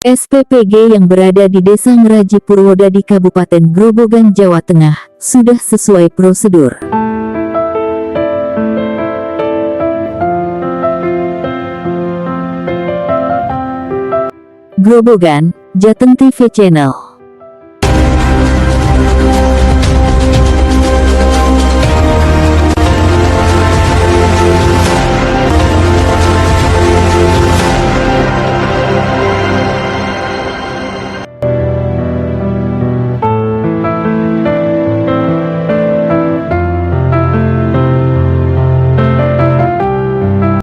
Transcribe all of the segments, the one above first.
SPPG yang berada di Desa Ngeraji Purwodadi Kabupaten Grobogan, Jawa Tengah, sudah sesuai prosedur. Grobogan, Jateng TV Channel.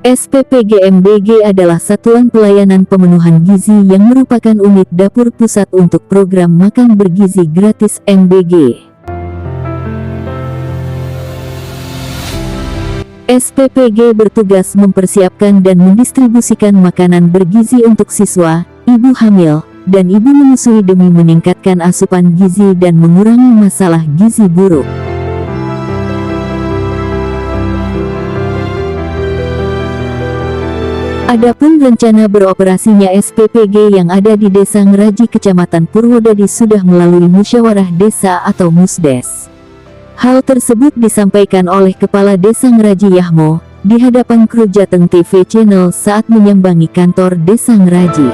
SPPG MBG adalah Satuan Pelayanan Pemenuhan Gizi yang merupakan unit dapur pusat untuk program makan bergizi gratis MBG. SPPG bertugas mempersiapkan dan mendistribusikan makanan bergizi untuk siswa, ibu hamil, dan ibu menyusui demi meningkatkan asupan gizi dan mengurangi masalah gizi buruk. Adapun rencana beroperasinya SPPG yang ada di Desa Ngeraji Kecamatan Purwodadi sudah melalui musyawarah desa atau Musdes. Hal tersebut disampaikan oleh Kepala Desa Ngeraji Yahmo di hadapan kru Jateng TV Channel saat menyambangi kantor Desa Ngeraji.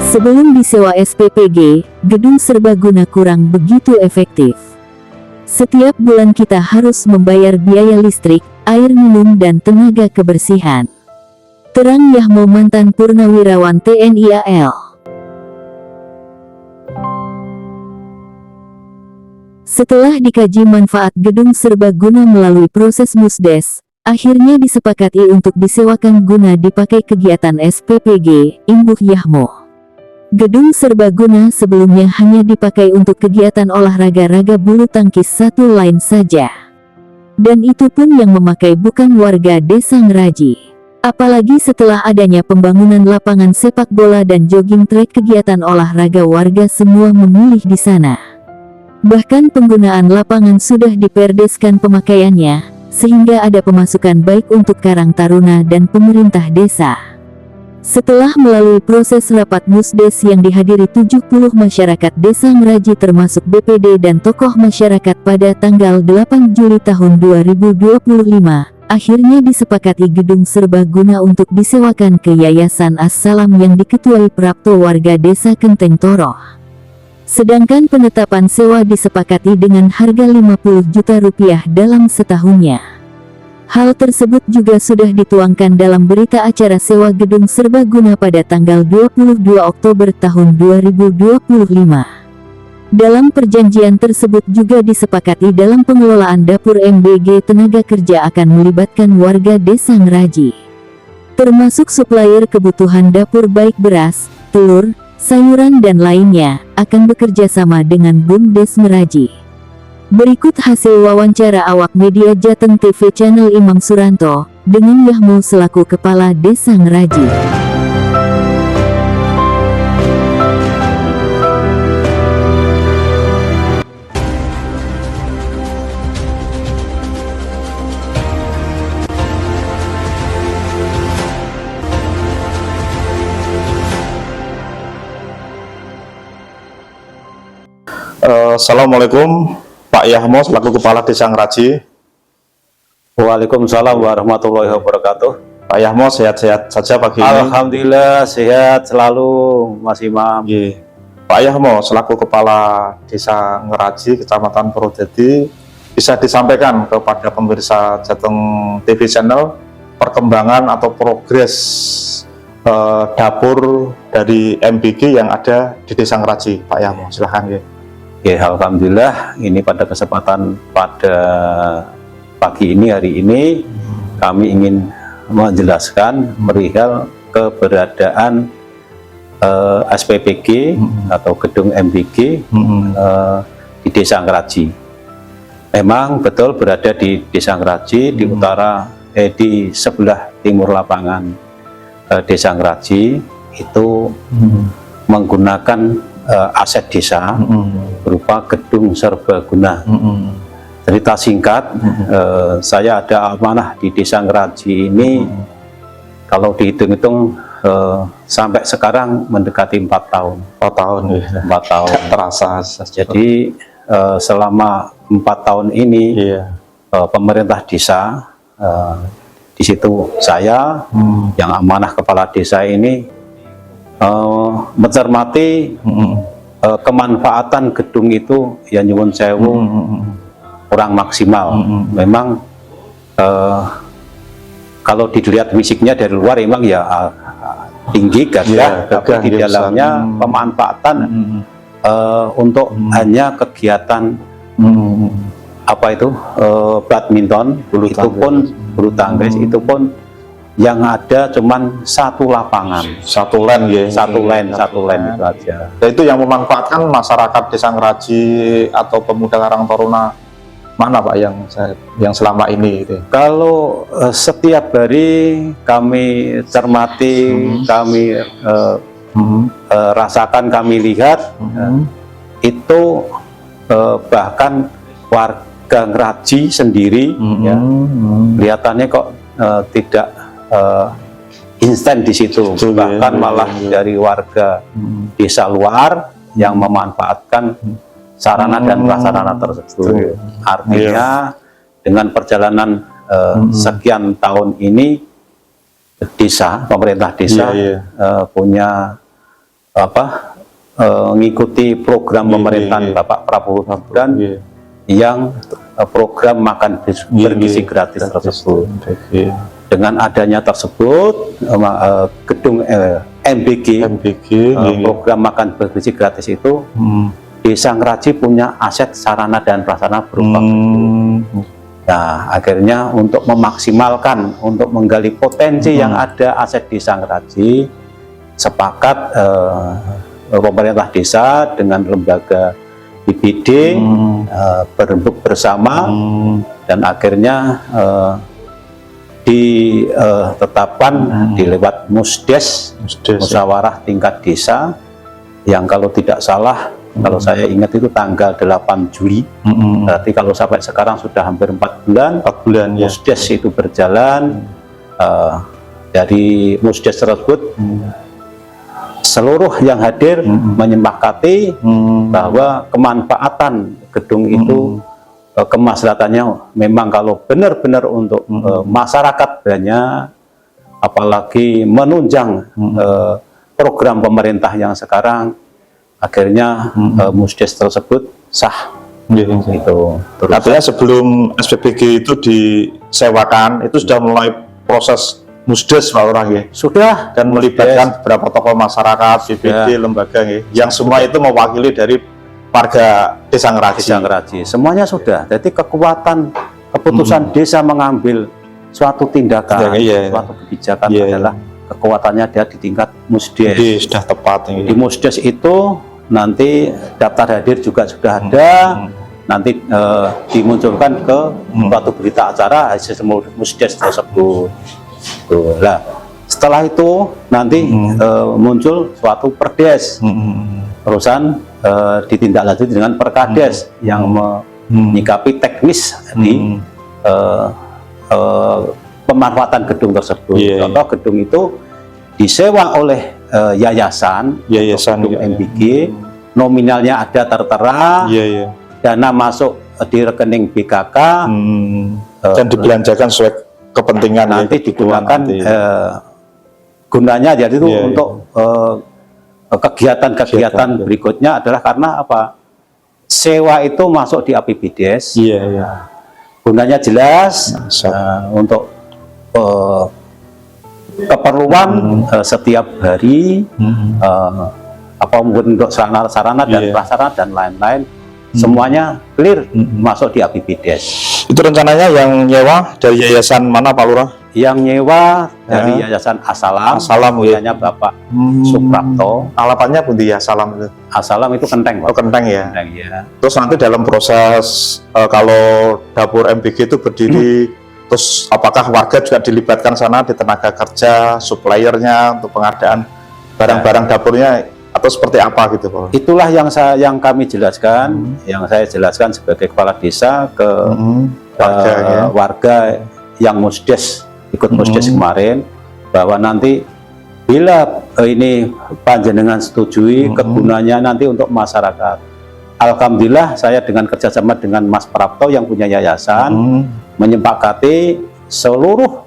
Sebelum disewa SPPG, gedung serbaguna kurang begitu efektif. Setiap bulan kita harus membayar biaya listrik, air minum dan tenaga kebersihan. Terang Yahmo, mantan Purnawirawan TNI AL. Setelah dikaji manfaat gedung serbaguna melalui proses Musdes, akhirnya disepakati untuk disewakan guna dipakai kegiatan SPPG, imbuh Yahmo. Gedung serbaguna sebelumnya hanya dipakai untuk kegiatan olahraga raga bulu tangkis satu lain saja. Dan itu pun yang memakai bukan warga Desa Ngeraji. Apalagi setelah adanya pembangunan lapangan sepak bola dan jogging track, kegiatan olahraga warga semua memilih di sana. Bahkan penggunaan lapangan sudah diperdeskan pemakaiannya, sehingga ada pemasukan baik untuk Karang Taruna dan pemerintah desa. Setelah melalui proses rapat Musdes yang dihadiri 70 masyarakat Desa Ngeraji termasuk BPD dan tokoh masyarakat pada tanggal 8 Juli tahun 2025, akhirnya disepakati gedung serbaguna untuk disewakan ke Yayasan As-Salam yang diketuai Prapto warga Desa Kenteng Toroh. Sedangkan penetapan sewa disepakati dengan harga Rp50 juta dalam setahunnya. Hal tersebut juga sudah dituangkan dalam berita acara sewa gedung serbaguna pada tanggal 22 Oktober tahun 2025. Dalam perjanjian tersebut juga disepakati dalam pengelolaan dapur MBG tenaga kerja akan melibatkan warga Desa Ngeraji. Termasuk supplier kebutuhan dapur baik beras, telur, sayuran dan lainnya, akan bekerja sama dengan BUMDes Ngeraji. Berikut hasil wawancara awak media Jateng TV Channel Imam Suranto dengan Yahmo selaku Kepala Desa Ngeraji. Assalamualaikum Pak Yahmo selaku Kepala Desa Ngeraji. Waalaikumsalam warahmatullahi wabarakatuh. Pak Yahmo sehat-sehat saja pagi ini? Alhamdulillah sehat selalu Mas Imam. Pak Yahmo selaku Kepala Desa Ngeraji Kecamatan Purwodadi, bisa disampaikan kepada pemirsa Jateng TV Channel perkembangan atau progres dapur dari MBG yang ada di Desa Ngeraji, Pak Yahmo, silahkan ya. Alhamdulillah, ini pada kesempatan pada pagi ini, hari ini kami ingin menjelaskan perihal keberadaan SPPG atau gedung MBG di Desa Ngeraji. Memang betul berada di Desa Ngeraji, di utara, di sebelah timur lapangan Desa Ngeraji itu menggunakan aset desa berupa gedung serbaguna. cerita singkat, saya ada amanah di Desa Ngeraji ini, kalau dihitung-hitung sampai sekarang mendekati 4 tahun. 4 tahun ya. 4 tahun. Terasa. Jadi selama 4 tahun ini Iya. pemerintah desa, di situ saya yang amanah kepala desa ini mencermati kemanfaatan gedung itu ya nyuwun sewu kurang maksimal. Memang kalau dilihat fisiknya dari luar memang ya tinggi gagah, tapi di dalamnya pemanfaatan untuk hanya kegiatan apa itu badminton, bulu tangkis itu pun yang ada cuman 1 lapangan, 1 line ya. 1 line itu aja. Dan itu yang memanfaatkan masyarakat Desa Ngeraji atau pemuda Karang Taruna mana Pak yang selama ini gitu? Kalau setiap hari kami cermati, kami rasakan, kami lihat, itu bahkan warga Ngeraji sendiri ya, kelihatannya kok tidak instan di situ, bahkan malah dari warga desa luar yang memanfaatkan sarana dan prasarana tersebut. Artinya dengan perjalanan sekian tahun ini, pemerintah desa punya mengikuti program pemerintahan Bapak Prabowo Gibran yang program makan bergizi gratis tersebut. Dengan adanya tersebut, gedung MBG, program makan bergizi gratis itu, Desa Ngeraji punya aset sarana dan prasarana berupa gedung. Nah, akhirnya untuk memaksimalkan, untuk menggali potensi yang ada aset Desa Ngeraji, sepakat pemerintah desa dengan lembaga IBD berembuk bersama, dan akhirnya ditetapkan di lewat Musdes, musyawarah tingkat desa, yang kalau tidak salah, kalau saya ingat itu tanggal 8 Juli, berarti kalau sampai sekarang sudah hampir 4 bulan, Musdes itu berjalan. Dari Musdes tersebut, seluruh yang hadir menyepakati bahwa kemanfaatan gedung itu, kemaslahatannya memang kalau benar-benar untuk masyarakat banyak, apalagi menunjang program pemerintah yang sekarang, akhirnya Musdes tersebut sah. Itu terus. Artinya sebelum SPPG itu disewakan, itu sudah mulai proses Musdes Pak Lurah ya? Sudah, dan melibatkan beberapa tokoh masyarakat, BPD, lembaga ya, yang semua itu mewakili dari warga Desa Ngeraji. Semuanya sudah. Jadi kekuatan keputusan desa mengambil suatu tindakan, suatu kebijakan adalah kekuatannya dia di tingkat Musdes. Jadi sudah tepat. Di Musdes itu nanti daftar hadir juga sudah ada. Nanti dimunculkan ke suatu berita acara hasil Musdes tersebut. Lah, setelah itu nanti muncul suatu perdes, terusan ditindaklanjuti dengan perkades yang menyikapi teknis di pemanfaatan gedung tersebut. Contoh gedung itu disewa oleh yayasan gedung MBG, nominalnya ada tertera, dana masuk di rekening BKK, dan dibelanjakan sesuai kepentingan, nanti digunakan gunanya jadi itu untuk kegiatan-kegiatan berikutnya adalah karena apa? Sewa itu masuk di APBDes, gunanya jelas untuk keperluan setiap hari, apa mungkin untuk sarana dan prasarana dan lain-lain, semuanya clear masuk di APBDes. Itu rencananya yang nyewa dari yayasan mana Pak Lurah? Yang nyewa dari Yayasan Asalam, punyanya Bapak Suprapto. Alapannya pun di Asalam itu? Asalam itu Kenteng, Pak. Oh, Kenteng ya? Kenteng, ya. Terus nanti dalam proses kalau dapur MBG itu berdiri, terus apakah warga juga dilibatkan sana di tenaga kerja, suppliernya untuk pengadaan barang-barang dapurnya, atau seperti apa gitu Pak? Itulah yang kami jelaskan, yang saya jelaskan sebagai kepala desa ke Warga, ya. warga yang musdes ikut musdes kemarin, bahwa nanti bila ini panjenengan setujui kegunaannya nanti untuk masyarakat. Alhamdulillah saya dengan kerjasama dengan Mas Prapto yang punya yayasan menyepakati seluruh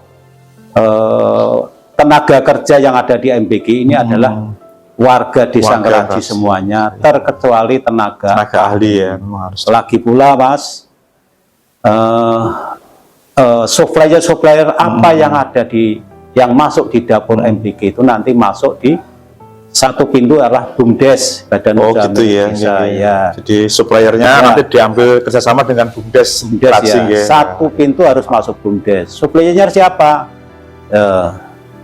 tenaga kerja yang ada di MBG ini adalah warga desa Ngeraji semuanya, terkecuali tenaga ahli ya. Harus. Lagi pula Mas, supplier apa yang ada yang masuk di dapur MBG itu nanti masuk di satu pintu adalah BUMDes, Badan Usaha gitu ya, Desa, ya. Jadi suppliernya nanti diambil kerjasama dengan BUMDes, ya. Satu pintu harus masuk BUMDes. Suppliernya siapa?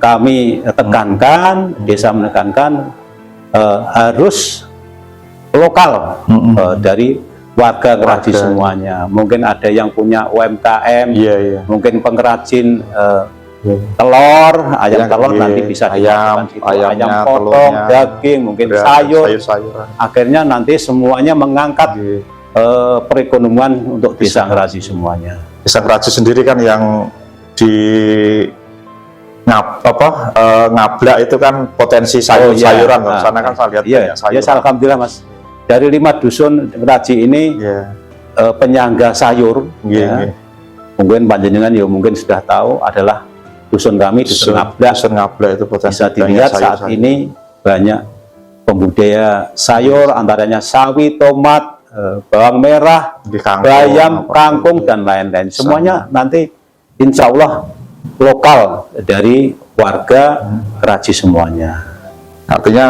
Kami tekankan, desa menekankan harus lokal dari warga Ngeraji semuanya. Mungkin ada yang punya UMKM, mungkin pengrajin telur, ayam telur nanti bisa ayam potong, daging, mungkin sayur. Akhirnya nanti semuanya mengangkat perekonomian untuk desa Ngeraji semuanya. Desa Ngeraji sendiri kan yang di Ngablak itu kan potensi sayur-sayuran, sana kan saya lihat ya, alhamdulillah Mas. Dari 5 dusun Ngeraji ini penyangga sayur, mungkin panjenengan ya mungkin sudah tahu adalah dusun kami, dusun Ngablak itu potensi. Bisa dilihat saat ini banyak pembudidaya sayur, antaranya sawi, tomat, bawang merah, bayam, kangkung dan lain-lain. Semuanya nanti insya Allah lokal dari warga Ngeraji semuanya. Artinya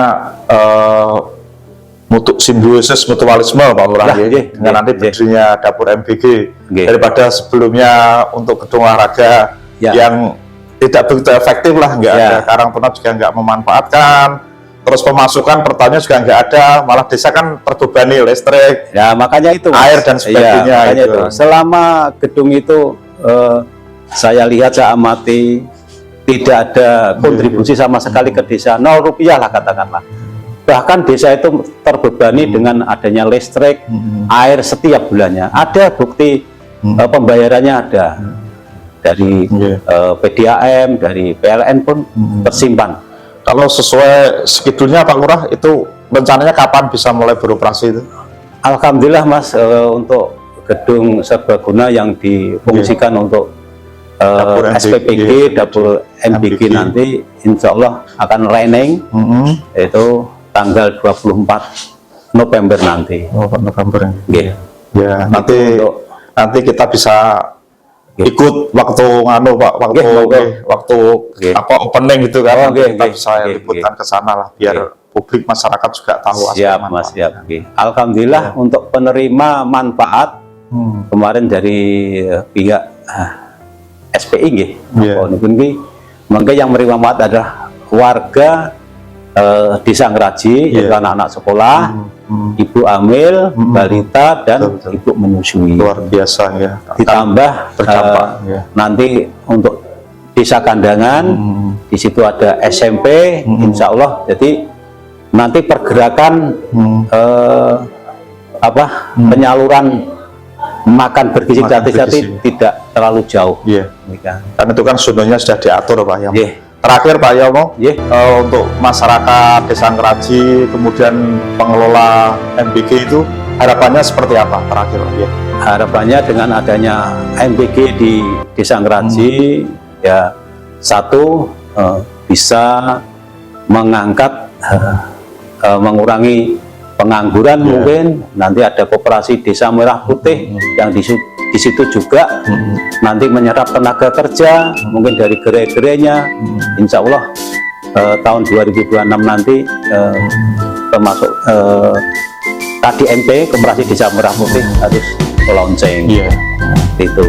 simbiosis mutualisme Pak Lurah, dengan nanti berdirinya dapur MBG daripada sebelumnya untuk gedung olahraga yang tidak begitu efektif lah, nggak ada karang taruna juga nggak memanfaatkan, terus pemasukan pertanian juga nggak ada, malah desa kan terbebani listrik, makanya itu air dan sebagainya. Itu. Selama gedung itu saya lihat, saya amati, tidak ada kontribusi sama sekali ke desa, 0 rupiah lah katakanlah. Bahkan desa itu terbebani dengan adanya listrik, air setiap bulannya. Ada bukti pembayarannya ada dari PDAM, dari PLN pun tersimpan. Kalau sesuai schedule-nya Pak Lurah, itu rencananya kapan bisa mulai beroperasi itu? Alhamdulillah Mas, untuk gedung serbaguna yang difungsikan untuk SPPG, dapur MBG nanti insya Allah akan running, yaitu tanggal 24 November nanti. November ya. Nanti kita bisa ikut waktu waktu opening gitu kan, kita bisa liputan ke sana lah, biar publik masyarakat juga tahu. Siap Mas, siap. Alhamdulillah untuk penerima manfaat kemarin dari pihak SPI maka yang menerima manfaat adalah warga desa Ngeraji, yaitu anak-anak sekolah, ibu hamil, balita dan ibu menyusui. Luar biasa ya. Ditambah nanti untuk desa Kandangan, di situ ada SMP, insya Allah. Jadi nanti pergerakan penyaluran makan bergizi gratis tidak terlalu jauh. Karena itu kan zonanya sudah diatur Pak ya. Terakhir Pak Yomo, untuk masyarakat desa Ngeraji, kemudian pengelola MBG itu harapannya seperti apa terakhir? Harapannya dengan adanya MBG di desa Ngeraji, ya satu bisa mengangkat, mengurangi pengangguran, mungkin nanti ada koperasi desa Merah Putih yang di situ juga nanti menyerap tenaga kerja, mungkin dari gerai-gerainya. Insya Allah tahun 2026 nanti termasuk KDMP, koperasi desa Merah Putih harus launching. Itu.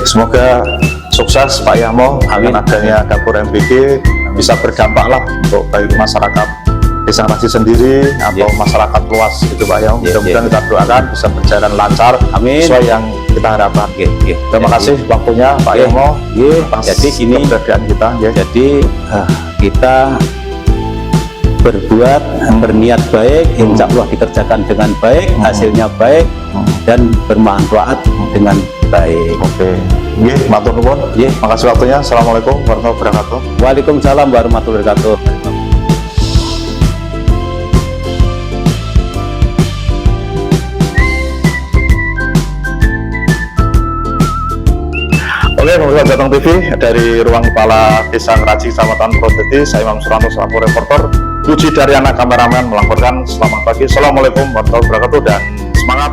Semoga sukses Pak Yahmo dengan adanya dapur MBG, bisa berdampak lah untuk baik masyarakat desa Ngeraji sendiri atau masyarakat luas gitu Pak Yahmo. Mudah-mudahan kita doakan bisa berjalan lancar sesuai yang kita harapkan. Terima kasih waktunya Pak Yahmo. Jadi ini keberadaan kita. Jadi kita berbuat, berniat baik, insya Allah dikerjakan dengan baik, hasilnya baik dan bermanfaat dengan baik. Oke. Nggih, matur nuwun. Nggih. Makasih waktunya. Assalamualaikum warahmatullahi wabarakatuh. Waalaikumsalam warahmatullahi wabarakatuh. Oke, pemirsa Jateng TV, dari Ruang Kepala Desa Ngeraji, Kecamatan Purwodadi, saya Imam Suranto selaku reporter, Puji Daryana kameramen melaporkan. Selamat pagi, Assalamualaikum warahmatullahi wabarakatuh, dan semangat.